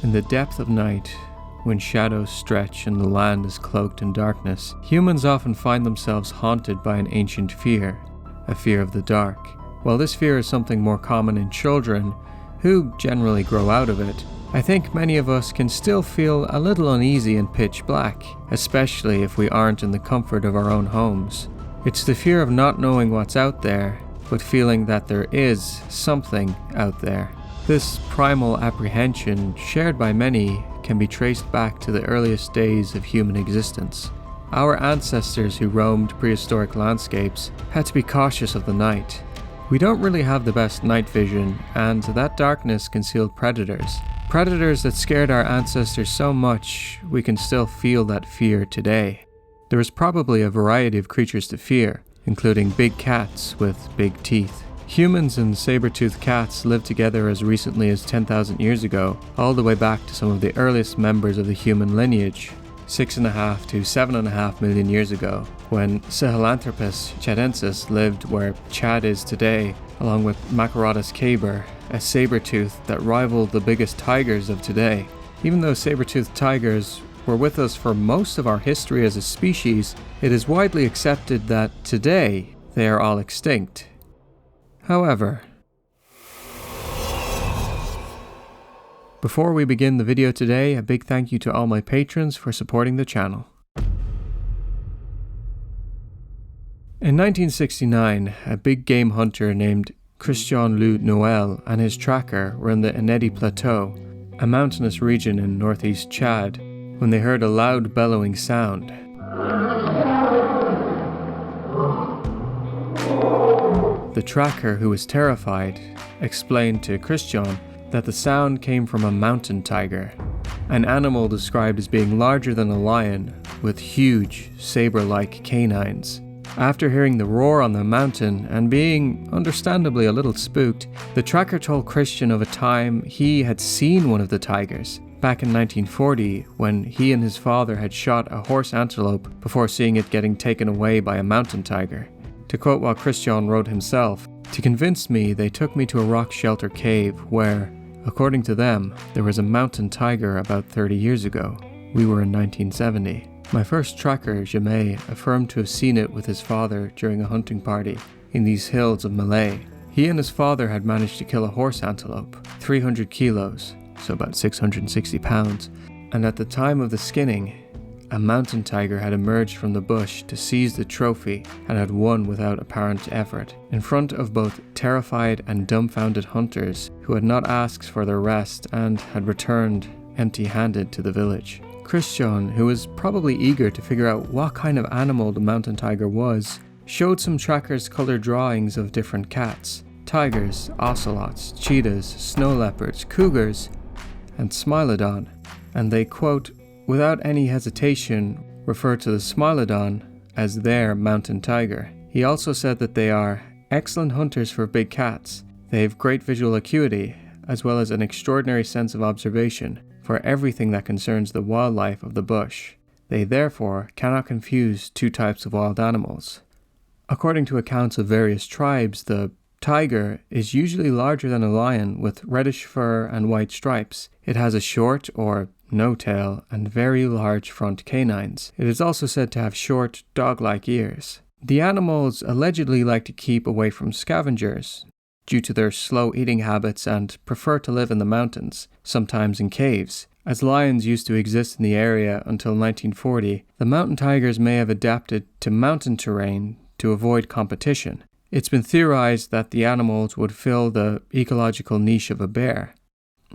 In the depth of night, when shadows stretch and the land is cloaked in darkness, humans often find themselves haunted by an ancient fear, a fear of the dark. While this fear is something more common in children, who generally grow out of it, I think many of us can still feel a little uneasy in pitch black, especially if we aren't in the comfort of our own homes. It's the fear of not knowing what's out there, but feeling that there is something out there. This primal apprehension, shared by many, can be traced back to the earliest days of human existence. Our ancestors who roamed prehistoric landscapes had to be cautious of the night. We don't really have the best night vision, and that darkness concealed predators. Predators that scared our ancestors so much, we can still feel that fear today. There is probably a variety of creatures to fear, including big cats with big teeth. Humans and saber-tooth cats lived together as recently as 10,000 years ago, all the way back to some of the earliest members of the human lineage, 6.5 to 7.5 million years ago, when Sahelanthropus chadensis lived where Chad is today, along with Macrotus caber, a saber-tooth that rivaled the biggest tigers of today. Even though saber-toothed tigers were with us for most of our history as a species, it is widely accepted that today they are all extinct. However, before we begin the video today, a big thank you to all my patrons for supporting the channel. In 1969, a big game hunter named Christian Loup Noel and his tracker were in the Enedi Plateau, a mountainous region in northeast Chad, when they heard a loud bellowing sound. The tracker, who was terrified, explained to Christian that the sound came from a mountain tiger, an animal described as being larger than a lion with huge saber-like canines. After hearing the roar on the mountain and being understandably a little spooked, the tracker told Christian of a time he had seen one of the tigers back in 1940 when he and his father had shot a horse antelope before seeing it getting taken away by a mountain tiger. To quote what Christian wrote himself, "To convince me, they took me to a rock shelter cave where, according to them, there was a mountain tiger about 30 years ago. We were in 1970. My first tracker, Jamé, affirmed to have seen it with his father during a hunting party in these hills of Malay. He and his father had managed to kill a horse antelope, 300 kilos, so about 660 pounds, and at the time of the skinning, a mountain tiger had emerged from the bush to seize the trophy and had won without apparent effort, in front of both terrified and dumbfounded hunters who had not asked for their rest and had returned empty-handed to the village." Christian, who was probably eager to figure out what kind of animal the mountain tiger was, showed some trackers colored drawings of different cats, tigers, ocelots, cheetahs, snow leopards, cougars, and Smilodon, and they, quote, without any hesitation, referred to the Smilodon as their mountain tiger. He also said that they are excellent hunters for big cats. They have great visual acuity, as well as an extraordinary sense of observation for everything that concerns the wildlife of the bush. They therefore cannot confuse two types of wild animals. According to accounts of various tribes, the tiger is usually larger than a lion with reddish fur and white stripes. It has a short or no tail and very large front canines. It is also said to have short, dog-like ears. The animals allegedly like to keep away from scavengers due to their slow eating habits and prefer to live in the mountains, sometimes in caves. As lions used to exist in the area until 1940, the mountain tigers may have adapted to mountain terrain to avoid competition. It's been theorized that the animals would fill the ecological niche of a bear.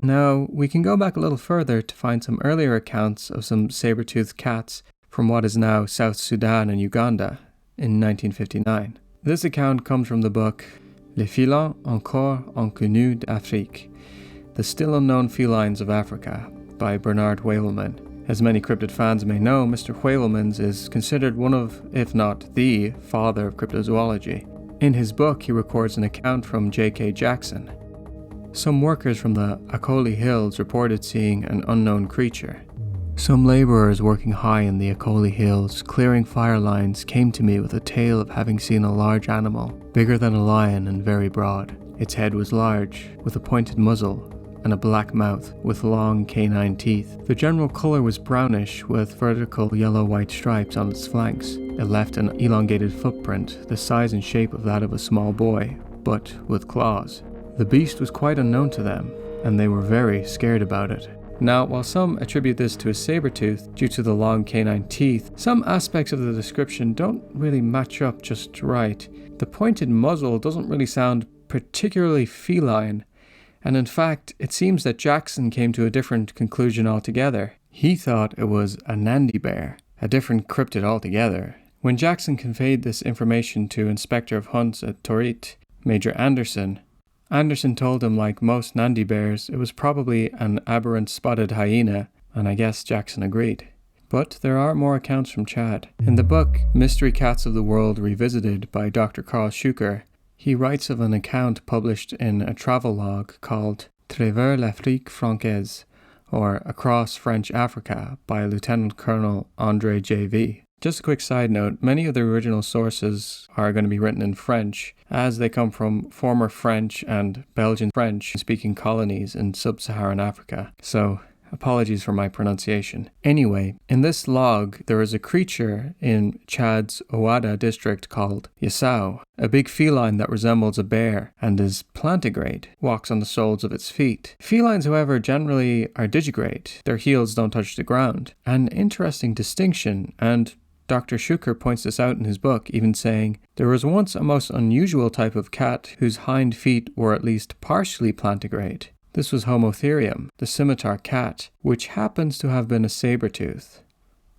Now, we can go back a little further to find some earlier accounts of some saber-toothed cats from what is now South Sudan and Uganda in 1959. This account comes from the book Les Felines encore inconnus d'Afrique, The Still Unknown Felines of Africa, by Bernard Heuvelmans. As many cryptid fans may know, Mr. Heuvelmans is considered one of, if not the, father of cryptozoology. In his book, he records an account from J.K. Jackson. Some workers from the Akoli Hills reported seeing an unknown creature. Some laborers working high in the Akoli Hills, clearing fire lines, came to me with a tale of having seen a large animal, bigger than a lion and very broad. Its head was large, with a pointed muzzle, and a black mouth with long canine teeth. The general color was brownish with vertical yellow-white stripes on its flanks. It left an elongated footprint, the size and shape of that of a small boy, but with claws. The beast was quite unknown to them, and they were very scared about it. Now, while some attribute this to a saber-tooth due to the long canine teeth, some aspects of the description don't really match up just right. The pointed muzzle doesn't really sound particularly feline, and in fact, it seems that Jackson came to a different conclusion altogether. He thought it was a Nandi bear, a different cryptid altogether. When Jackson conveyed this information to Inspector of Hunts at Torit, Major Anderson told him, like most Nandi bears, it was probably an aberrant spotted hyena, and I guess Jackson agreed. But there are more accounts from Chad. In the book Mystery Cats of the World Revisited by Dr. Carl Schuker, he writes of an account published in a travelogue called Travers l'Afrique Francaise, or Across French Africa, by Lieutenant Colonel André J.V. Just a quick side note, many of the original sources are going to be written in French, as they come from former French and Belgian French-speaking colonies in sub-Saharan Africa, so apologies for my pronunciation. Anyway, in this log, there is a creature in Chad's Ouada district called Yassau, a big feline that resembles a bear and is plantigrade, walks on the soles of its feet. Felines, however, generally are digigrade. Their heels don't touch the ground. An interesting distinction, and Dr. Schuker points this out in his book, even saying, there was once a most unusual type of cat whose hind feet were at least partially plantigrade. This was Homotherium, the scimitar cat, which happens to have been a saber-tooth.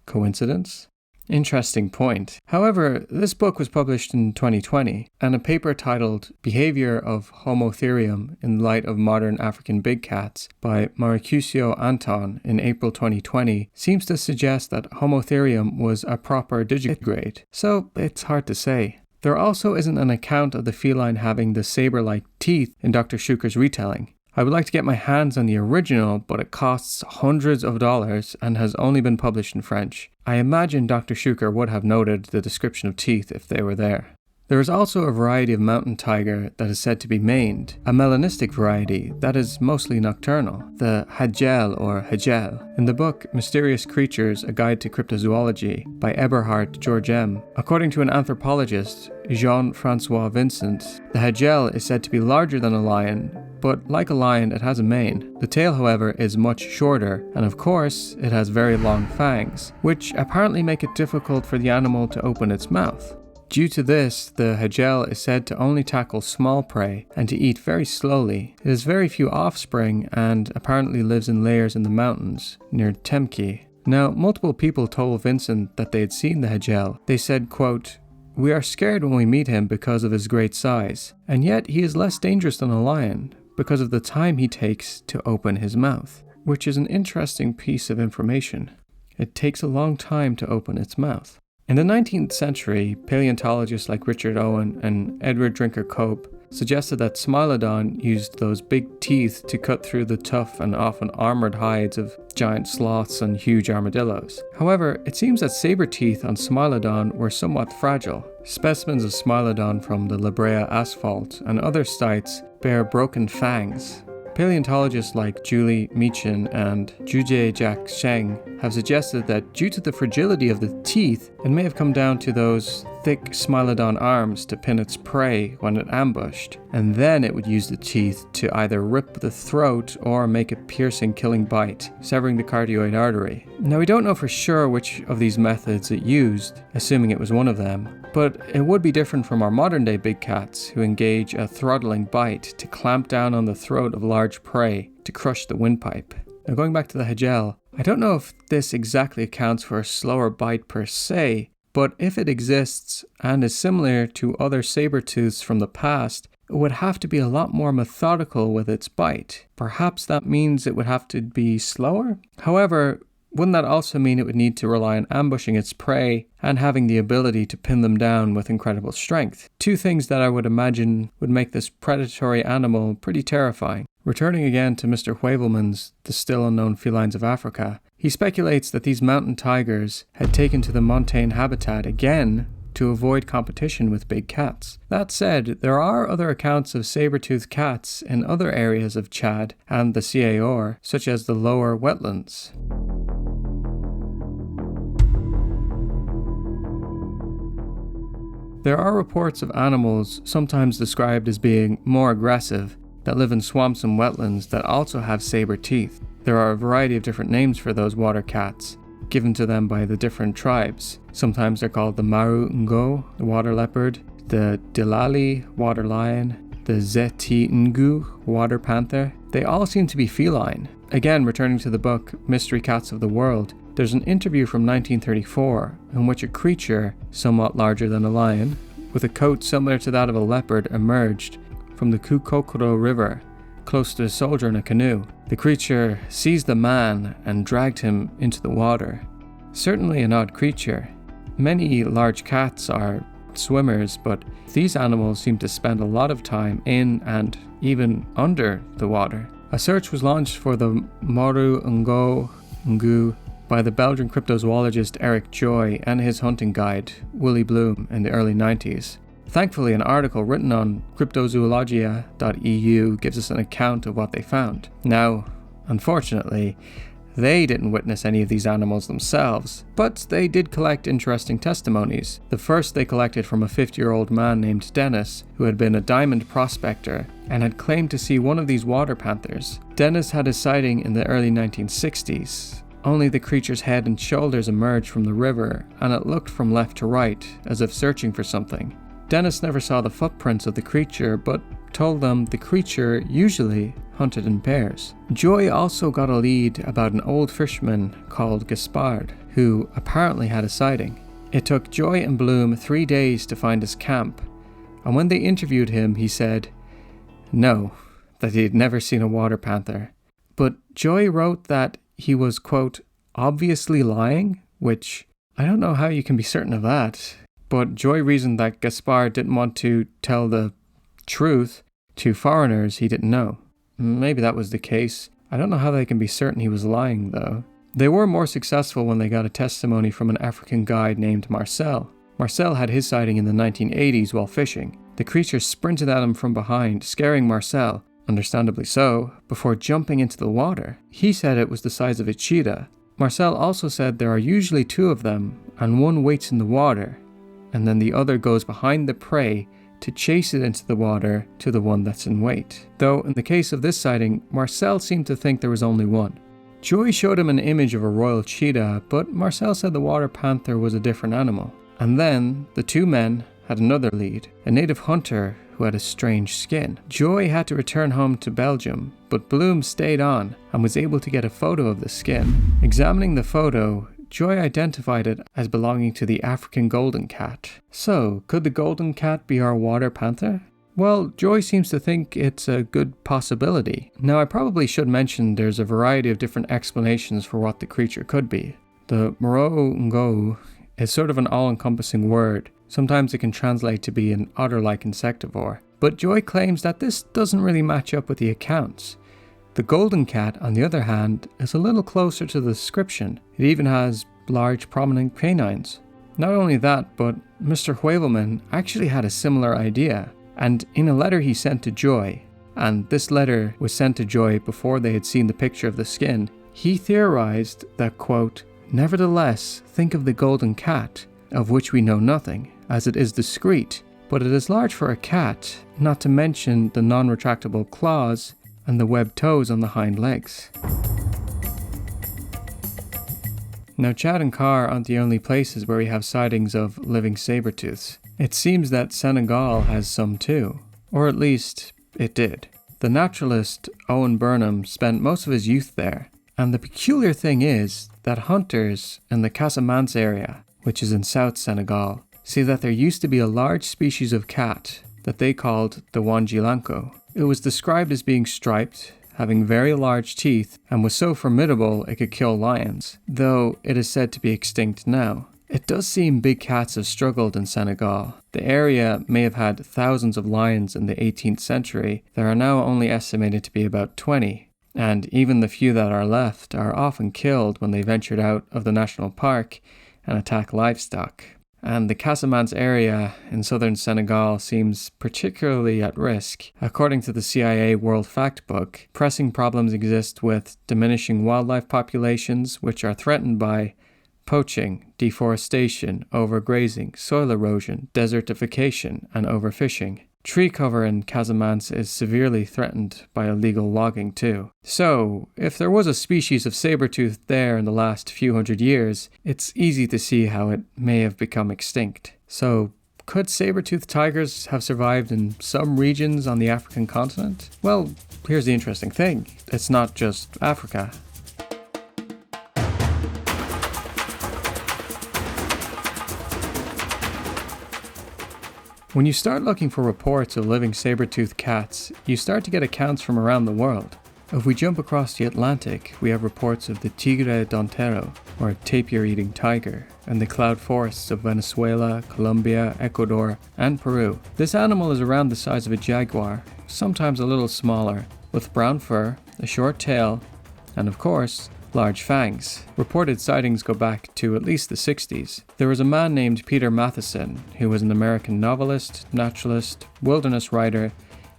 Coincidence? Interesting point. However, this book was published in 2020, and a paper titled Behavior of Homotherium in Light of Modern African Big Cats by Maricusio Anton in April 2020 seems to suggest that Homotherium was a proper digigrade, so it's hard to say. There also isn't an account of the feline having the saber-like teeth in Dr. Schuker's retelling. I would like to get my hands on the original, but it costs hundreds of dollars and has only been published in French. I imagine Dr. Schuker would have noted the description of teeth if they were there. There is also a variety of mountain tiger that is said to be maned, a melanistic variety that is mostly nocturnal, the Hagel or Hagel. In the book Mysterious Creatures, A Guide to Cryptozoology by Eberhard George M., according to an anthropologist, Jean-Francois Vincent, the Hagel is said to be larger than a lion, but like a lion it has a mane. The tail, however, is much shorter, and of course it has very long fangs, which apparently make it difficult for the animal to open its mouth. Due to this, the Hagel is said to only tackle small prey and to eat very slowly. It has very few offspring and apparently lives in layers in the mountains near Temke. Now, multiple people told Vincent that they had seen the Hagel. They said, quote, "We are scared when we meet him because of his great size, and yet he is less dangerous than a lion because of the time he takes to open his mouth," which is an interesting piece of information. It takes a long time to open its mouth. In the 19th century, paleontologists like Richard Owen and Edward Drinker Cope suggested that Smilodon used those big teeth to cut through the tough and often armored hides of giant sloths and huge armadillos. However, it seems that saber teeth on Smilodon were somewhat fragile. Specimens of Smilodon from the La Brea Asphalt and other sites bear broken fangs. Paleontologists like Julie Meechin and Juje Jack Sheng have suggested that due to the fragility of the teeth, it may have come down to those thick Smilodon arms to pin its prey when it ambushed, and then it would use the teeth to either rip the throat or make a piercing killing bite, severing the cardioid artery. Now, we don't know for sure which of these methods it used, assuming it was one of them, but it would be different from our modern day big cats who engage a throttling bite to clamp down on the throat of large prey to crush the windpipe. Now, going back to the Hagel, I don't know if this exactly accounts for a slower bite per se, but if it exists and is similar to other saber-tooths from the past, it would have to be a lot more methodical with its bite. Perhaps that means it would have to be slower? However, wouldn't that also mean it would need to rely on ambushing its prey and having the ability to pin them down with incredible strength? Two things that I would imagine would make this predatory animal pretty terrifying. Returning again to Mr. Heuvelmann's The Still Unknown Felines of Africa, he speculates that these mountain tigers had taken to the montane habitat again to avoid competition with big cats. That said, there are other accounts of saber-tooth cats in other areas of Chad and the Caor, such as the lower wetlands. There are reports of animals, sometimes described as being more aggressive, that live in swamps and wetlands that also have saber teeth. There are a variety of different names for those water cats, given to them by the different tribes. Sometimes they're called the Maru Ngo, the water leopard, the Dilali, water lion, the Zeti Ngu, water panther. They all seem to be feline. Again, returning to the book Mystery Cats of the World, there's an interview from 1934 in which a creature, somewhat larger than a lion, with a coat similar to that of a leopard, emerged from the Kukokoro River, close to a soldier in a canoe. The creature seized the man and dragged him into the water. Certainly an odd creature. Many large cats are swimmers, but these animals seem to spend a lot of time in and even under the water. A search was launched for the Maru Ngu by the Belgian cryptozoologist Eric Joy and his hunting guide, Willie Bloom, in the early 90s. Thankfully, an article written on cryptozoologia.eu gives us an account of what they found. Now, unfortunately, they didn't witness any of these animals themselves, but they did collect interesting testimonies. The first they collected from a 50-year-old man named Dennis, who had been a diamond prospector and had claimed to see one of these water panthers. Dennis had his sighting in the early 1960s. Only the creature's head and shoulders emerged from the river, and it looked from left to right, as if searching for something. Dennis never saw the footprints of the creature, but told them the creature usually hunted in pairs. Joy also got a lead about an old fisherman called Gaspard, who apparently had a sighting. It took Joy and Bloom 3 days to find his camp, and when they interviewed him, he said no, that he had never seen a water panther. But Joy wrote that he was, quote, obviously lying, which I don't know how you can be certain of that. But Joy reasoned that Gaspard didn't want to tell the truth to foreigners he didn't know. Maybe that was the case. I don't know how they can be certain he was lying, though. They were more successful when they got a testimony from an African guide named Marcel. Marcel had his sighting in the 1980s while fishing. The creature sprinted at him from behind, scaring Marcel, understandably so, before jumping into the water. He said it was the size of a cheetah. Marcel also said there are usually 2 of them, and one waits in the water, and then the other goes behind the prey to chase it into the water to the one that's in wait. Though in the case of this sighting, Marcel seemed to think there was only one. Joy showed him an image of a royal cheetah, but Marcel said the water panther was a different animal. And then the 2 men had another lead, a native hunter who had a strange skin. Joy had to return home to Belgium, but Bloom stayed on and was able to get a photo of the skin. Examining the photo, Joy identified it as belonging to the African golden cat. So, could the golden cat be our water panther? Well, Joy seems to think it's a good possibility. Now, I probably should mention there's a variety of different explanations for what the creature could be. The Moro Ngo is sort of an all-encompassing word. Sometimes it can translate to be an otter-like insectivore. But Joy claims that this doesn't really match up with the accounts. The golden cat, on the other hand, is a little closer to the description. It even has large prominent canines. Not only that, but Mr. Heuvelman actually had a similar idea, and in a letter he sent to Joy, and this letter was sent to Joy before they had seen the picture of the skin, he theorized that, quote, nevertheless, think of the golden cat, of which we know nothing, as it is discreet, but it is large for a cat, not to mention the non-retractable claws and the webbed toes on the hind legs. Now, Chad and Car aren't the only places where we have sightings of living saber-tooths. It seems that Senegal has some too, or at least it did. The naturalist Owen Burnham spent most of his youth there, and the peculiar thing is that hunters in the Casamance area, which is in South Senegal, say that there used to be a large species of cat that they called the Wanjilanko. It was described as being striped, having very large teeth, and was so formidable it could kill lions, though it is said to be extinct now. It does seem big cats have struggled in Senegal. The area may have had thousands of lions in the 18th century. There are now only estimated to be about 20, and even the few that are left are often killed when they ventured out of the national park and attack livestock. and the Casamance area in southern Senegal seems particularly at risk. According to the CIA World Factbook, pressing problems exist with diminishing wildlife populations, which are threatened by poaching, deforestation, overgrazing, soil erosion, desertification, and overfishing. Tree cover in Casamance is severely threatened by illegal logging too. So, if there was a species of saber-tooth there in the last few hundred years, it's easy to see how it may have become extinct. So, could saber-tooth tigers have survived in some regions on the African continent? Well, here's the interesting thing. It's not just Africa. When you start looking for reports of living saber-toothed cats, you start to get accounts from around the world. If we jump across the Atlantic, we have reports of the tigre dentero, or tapir-eating tiger, and the cloud forests of Venezuela, Colombia, Ecuador, and Peru. This animal is around the size of a jaguar, sometimes a little smaller, with brown fur, a short tail, and of course, large fangs. Reported sightings go back to at least the 60s. There was a man named Peter Matheson, who was an American novelist, naturalist, wilderness writer,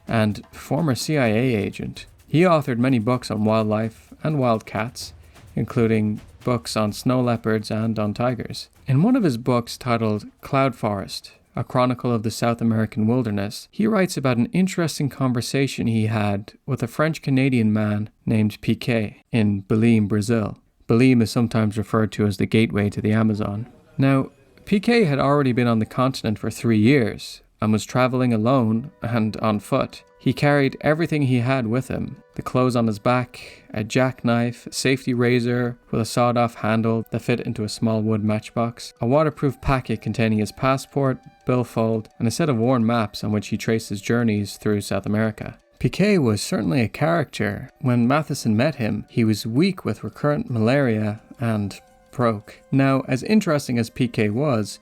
and former CIA agent. He authored many books on wildlife and wild cats, including books on snow leopards and on tigers. In one of his books titled Cloud Forest, a chronicle of the South American wilderness, he writes about an interesting conversation he had with a French-Canadian man named Piquet in Belém, Brazil. Belém is sometimes referred to as the gateway to the Amazon. Now, Piquet had already been on the continent for 3 years and was traveling alone and on foot. He carried everything he had with him: the clothes on his back, a jackknife, a safety razor with a sawed-off handle that fit into a small wood matchbox, a waterproof packet containing his passport, billfold, and a set of worn maps on which he traced his journeys through South America. Piquet was certainly a character. When Matheson met him, he was weak with recurrent malaria and broke. Now, as interesting as Piquet was,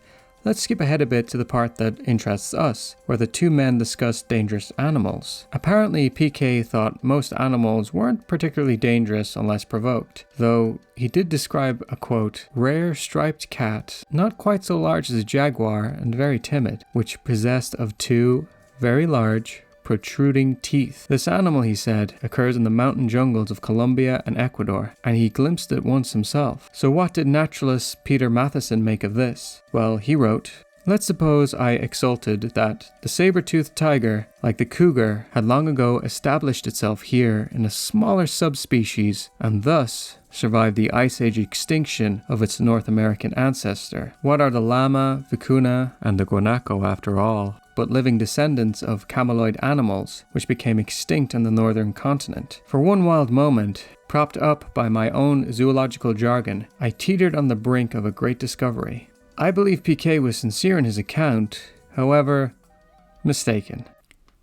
let's skip ahead a bit to the part that interests us, where the two men discussed dangerous animals. Apparently, Piquet thought most animals weren't particularly dangerous unless provoked, though he did describe a, quote, rare striped cat, not quite so large as a jaguar and very timid, which possessed of 2 very large, protruding teeth. This animal, he said, occurs in the mountain jungles of Colombia and Ecuador, and he glimpsed it once himself. So what did naturalist Peter Matheson make of this? Well, he wrote, let's suppose I exulted that the saber-toothed tiger, like the cougar, had long ago established itself here in a smaller subspecies, and thus survived the Ice Age extinction of its North American ancestor. What are the llama, vicuna, and the guanaco after all but living descendants of cameloid animals, which became extinct on the northern continent? For one wild moment, propped up by my own zoological jargon, I teetered on the brink of a great discovery. I believe Piquet was sincere in his account, however, mistaken.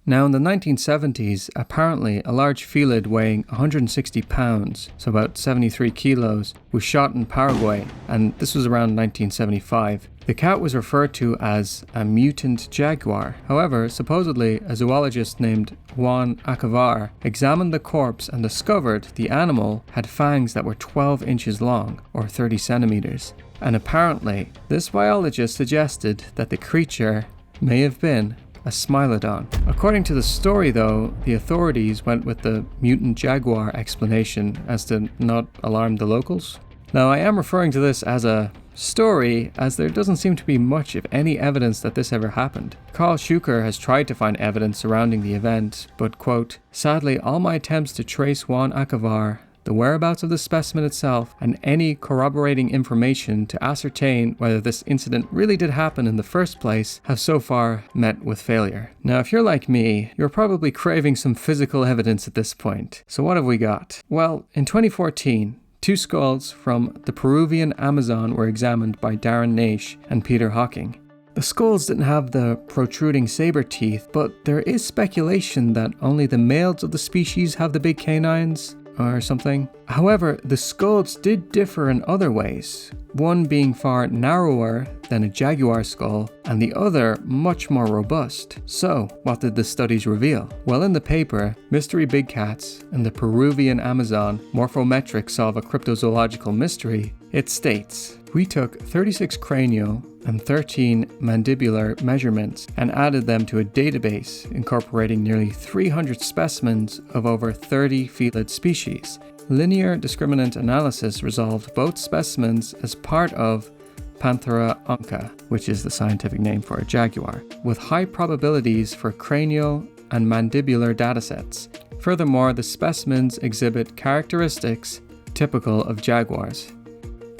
Now, in the 1970s, apparently a large felid weighing 160 pounds, so about 73 kilos, was shot in Paraguay, and this was around 1975. The cat was referred to as a mutant jaguar. However, supposedly, a zoologist named Juan Acavar examined the corpse and discovered the animal had fangs that were 12 inches long, or 30 centimeters. And apparently, this biologist suggested that the creature may have been a Smilodon. According to the story, though, the authorities went with the mutant jaguar explanation as to not alarm the locals. Now, I am referring to this as a story, as there doesn't seem to be much, if any, evidence that this ever happened. Carl Schuker has tried to find evidence surrounding the event, but, quote, sadly, all my attempts to trace Juan Acavar, the whereabouts of the specimen itself, and any corroborating information to ascertain whether this incident really did happen in the first place have so far met with failure. Now, if you're like me, you're probably craving some physical evidence at this point. So what have we got? Well, in 2014, 2 skulls from the Peruvian Amazon were examined by Darren Naish and Peter Hawking. The skulls didn't have the protruding saber teeth, but there is speculation that only the males of the species have the big canines, or something. However, the skulls did differ in other ways, one being far narrower than a jaguar skull, and the other much more robust. So, what did the studies reveal? Well, in the paper, Mystery Big Cats and the Peruvian Amazon Morphometrics Solve a Cryptozoological Mystery, It states, "We took 36 cranial and 13 mandibular measurements and added them to a database incorporating nearly 300 specimens of over 30 felid species. Linear discriminant analysis resolved both specimens as part of Panthera onca, which is the scientific name for a jaguar, with high probabilities for cranial and mandibular datasets. Furthermore, the specimens exhibit characteristics typical of jaguars."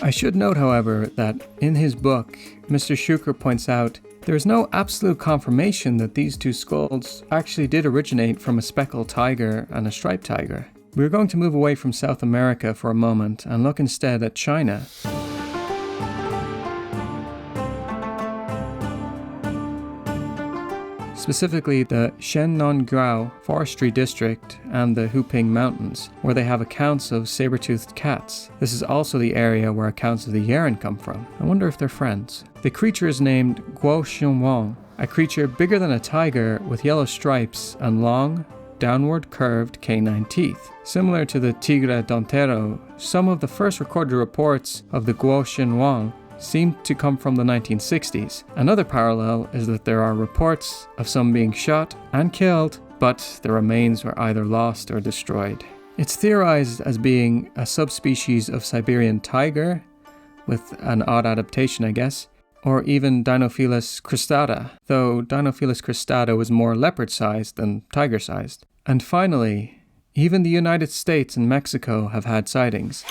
I should note, however, that in his book, Mr. Schuker points out there is no absolute confirmation that these two skulls actually did originate from a speckled tiger and a striped tiger. We're going to move away from South America for a moment and look instead at China. Specifically the Shennongrao Forestry District and the Huping Mountains, where they have accounts of saber-toothed cats. This is also the area where accounts of the Yeren come from. I wonder if they're friends. The creature is named Guo Xinwang, a creature bigger than a tiger with yellow stripes and long, downward curved canine teeth. Similar to the Tigre Dentero, some of the first recorded reports of the Guo Xinwang seem to come from the 1960s. Another parallel is that there are reports of some being shot and killed, but the remains were either lost or destroyed. It's theorized as being a subspecies of Siberian tiger, with an odd adaptation, I guess, or even Dinofelis cristata, though Dinofelis cristata was more leopard-sized than tiger-sized. And finally, even the United States and Mexico have had sightings.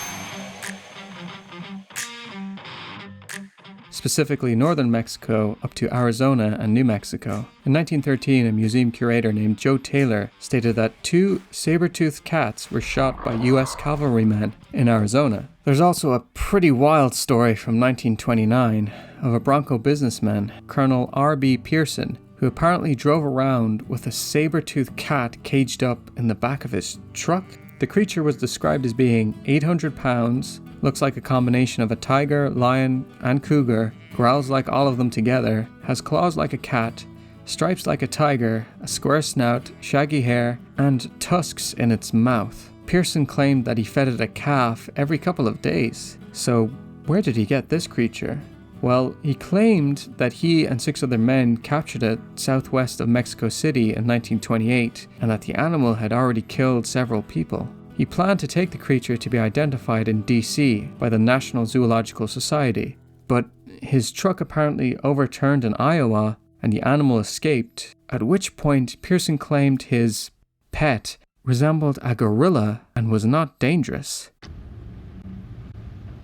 Specifically northern Mexico up to Arizona and New Mexico. In 1913, a museum curator named Joe Taylor stated that 2 saber-toothed cats were shot by US cavalrymen in Arizona. There's also a pretty wild story from 1929 of a Bronco businessman, Colonel R.B. Pearson, who apparently drove around with a saber-toothed cat caged up in the back of his truck. The creature was described as being 800 pounds, looks like a combination of a tiger, lion, and cougar, growls like all of them together, has claws like a cat, stripes like a tiger, a square snout, shaggy hair, and tusks in its mouth. Pearson claimed that he fed it a calf every couple of days. So where did he get this creature? Well, he claimed that he and 6 other men captured it southwest of Mexico City in 1928, and that the animal had already killed several people. He planned to take the creature to be identified in DC by the National Zoological Society, but his truck apparently overturned in Iowa and the animal escaped, at which point Pearson claimed his pet resembled a gorilla and was not dangerous.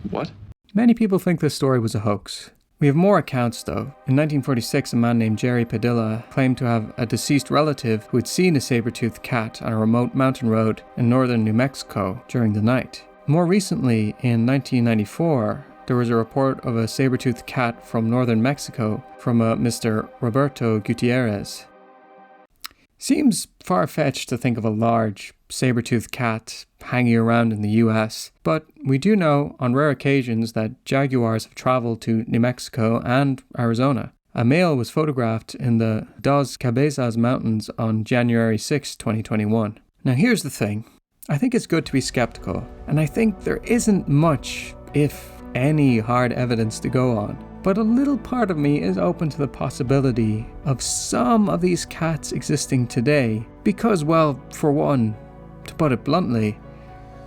What? Many people think this story was a hoax. We have more accounts though. In 1946, a man named Jerry Padilla claimed to have a deceased relative who had seen a saber-toothed cat on a remote mountain road in northern New Mexico during the night. More recently, in 1994, there was a report of a saber-toothed cat from northern Mexico from a Mr. Roberto Gutierrez. Seems far-fetched to think of a large saber-toothed cat hanging around in the US, but we do know on rare occasions that jaguars have traveled to New Mexico and Arizona. A male was photographed in the Dos Cabezas Mountains on January 6, 2021. Now here's the thing. I think it's good to be skeptical, and I think there isn't much, if any, hard evidence to go on. But a little part of me is open to the possibility of some of these cats existing today because, well, for one, to put it bluntly,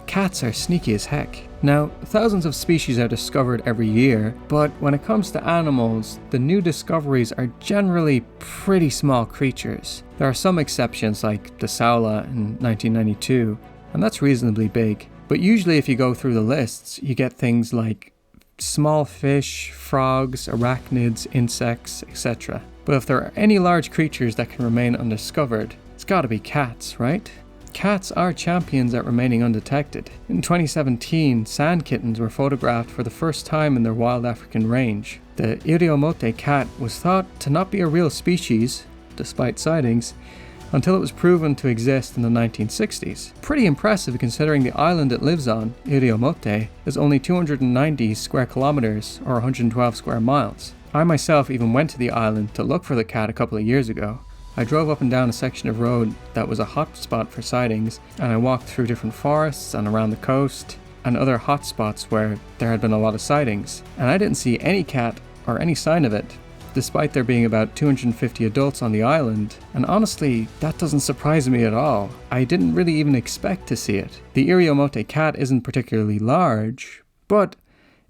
cats are sneaky as heck. Now, thousands of species are discovered every year, but when it comes to animals, the new discoveries are generally pretty small creatures. There are some exceptions like the Saula in 1992, and that's reasonably big. But usually if you go through the lists, you get things like small fish, frogs, arachnids, insects, etc. But if there are any large creatures that can remain undiscovered, it's gotta be cats, right? Cats are champions at remaining undetected. In 2017, sand kittens were photographed for the first time in their wild African range. The Iriomote cat was thought to not be a real species, despite sightings, until it was proven to exist in the 1960s. Pretty impressive considering the island it lives on, Iriomote, is only 290 square kilometers or 112 square miles. I myself even went to the island to look for the cat a couple of years ago. I drove up and down a section of road that was a hot spot for sightings, and I walked through different forests and around the coast, and other hotspots where there had been a lot of sightings, and I didn't see any cat or any sign of it, despite there being about 250 adults on the island, and honestly, that doesn't surprise me at all. I didn't really even expect to see it. The Iriomote cat isn't particularly large, but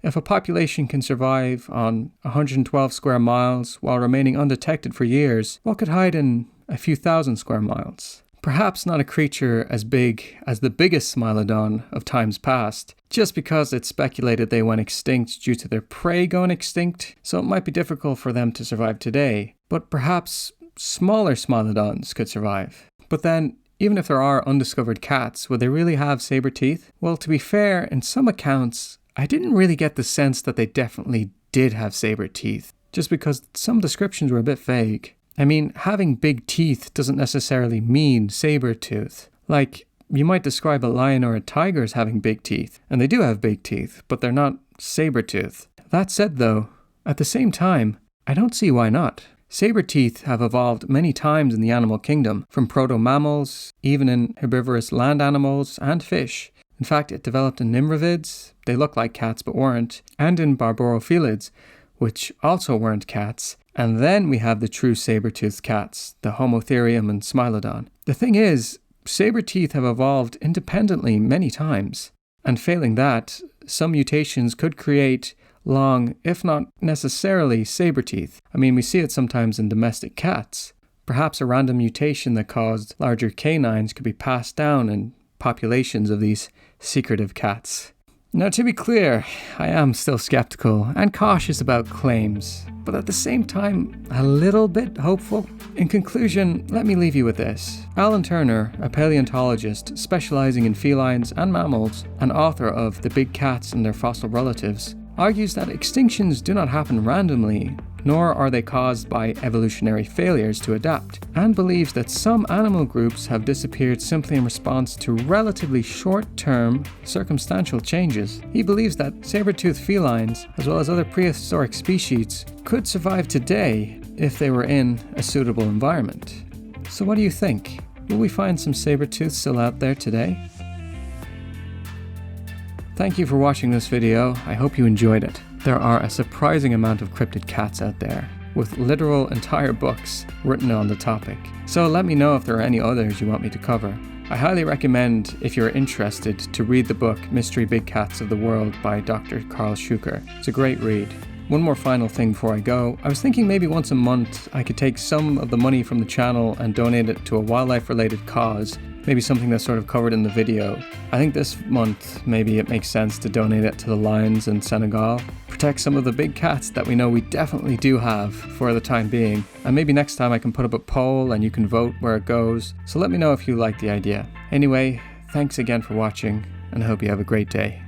if a population can survive on 112 square miles while remaining undetected for years, what could hide in a few thousand square miles? Perhaps not a creature as big as the biggest Smilodon of times past, just because it's speculated they went extinct due to their prey going extinct, so it might be difficult for them to survive today. But perhaps smaller Smilodons could survive. But then, even if there are undiscovered cats, would they really have saber teeth? Well, to be fair, in some accounts, I didn't really get the sense that they definitely did have saber teeth, just because some descriptions were a bit vague. I mean, having big teeth doesn't necessarily mean saber-tooth. Like, you might describe a lion or a tiger as having big teeth, and they do have big teeth, but they're not saber-tooth. That said though, at the same time, I don't see why not. Saber teeth have evolved many times in the animal kingdom, from proto-mammals, even in herbivorous land animals and fish. In fact, it developed in nimrovids, they look like cats but weren't, and in barborophylids, which also weren't cats. And then we have the true saber-toothed cats, the Homotherium and Smilodon. The thing is, saber teeth have evolved independently many times, and failing that, some mutations could create long, if not necessarily, saber teeth. I mean, we see it sometimes in domestic cats. Perhaps a random mutation that caused larger canines could be passed down in populations of these secretive cats. Now, to be clear, I am still skeptical and cautious about claims, but at the same time, a little bit hopeful. In conclusion, let me leave you with this. Alan Turner, a paleontologist specializing in felines and mammals, and author of The Big Cats and Their Fossil Relatives, argues that extinctions do not happen randomly, nor are they caused by evolutionary failures to adapt, and believes that some animal groups have disappeared simply in response to relatively short-term circumstantial changes. He believes that saber-toothed felines, as well as other prehistoric species, could survive today if they were in a suitable environment. So what do you think? Will we find some saber-tooths still out there today? Thank you for watching this video. I hope you enjoyed it. There are a surprising amount of cryptid cats out there, with literal entire books written on the topic. So let me know if there are any others you want me to cover. I highly recommend, if you're interested, to read the book Mystery Big Cats of the World by Dr. Carl Schuker. It's a great read. One more final thing before I go. I was thinking maybe once a month I could take some of the money from the channel and donate it to a wildlife-related cause. Maybe something that's sort of covered in the video. I think this month, maybe it makes sense to donate it to the lions in Senegal. Protect some of the big cats that we know we definitely do have for the time being. And maybe next time I can put up a poll and you can vote where it goes. So let me know if you like the idea. Anyway, thanks again for watching, and I hope you have a great day.